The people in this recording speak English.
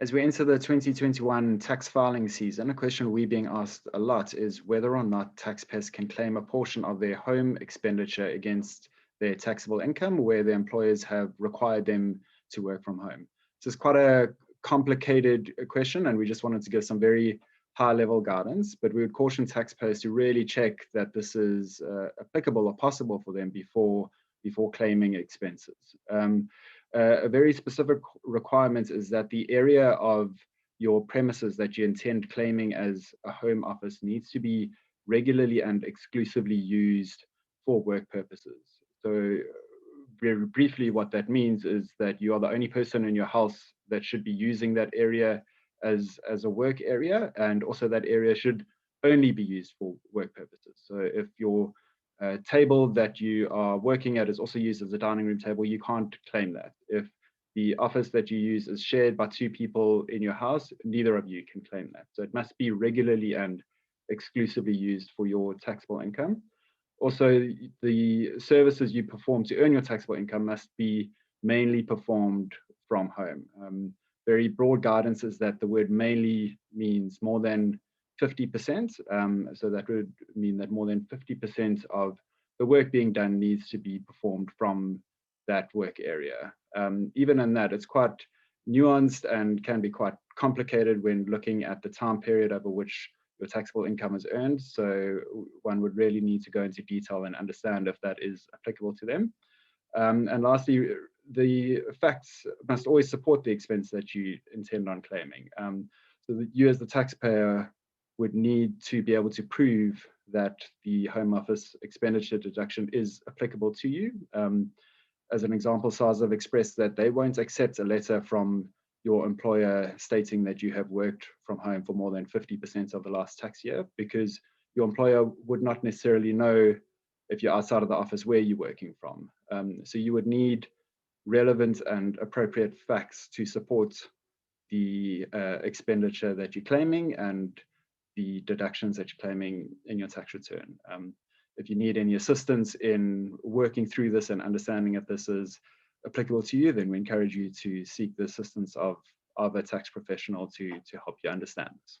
As we enter the 2021 tax filing season, a question we're being asked a lot is whether or not taxpayers can claim a portion of their home expenditure against their taxable income where their employers have required them to work from home. So it's quite a complicated question, and we just wanted to give some very high-level guidance, but we would caution taxpayers to really check that this is applicable or possible for them before claiming expenses. A very specific requirement is that the area of your premises that you intend claiming as a home office needs to be regularly and exclusively used for work purposes. So very briefly, what that means is that you are the only person in your house that should be using that area as a work area, and also that area should only be used for work purposes. So if your table that you are working at is also used as a dining room table, you can't claim that. If the office that you use is shared by two people in your house, neither of you can claim that. So it must be regularly and exclusively used for your taxable income. Also, the services you perform to earn your taxable income must be mainly performed from home. Very broad guidance is that the word mainly means more than 50%. So that would mean that more than 50% of the work being done needs to be performed from that work area. Even in that, it's quite nuanced and can be quite complicated when looking at the time period over which your taxable income is earned. So one would really need to go into detail and understand if that is applicable to them. And lastly, the facts must always support the expense that you intend on claiming. So that you as the taxpayer would need to be able to prove that the Home Office expenditure deduction is applicable to you. As an example, SARS have expressed that they won't accept a letter from your employer stating that you have worked from home for more than 50% of the last tax year, because your employer would not necessarily know if you're outside of the office where you're working from. So you would need relevant and appropriate facts to support the expenditure that you're claiming and the deductions that you're claiming in your tax return. If you need any assistance in working through this and understanding if this is applicable to you, then we encourage you to seek the assistance of a tax professional to help you understand this.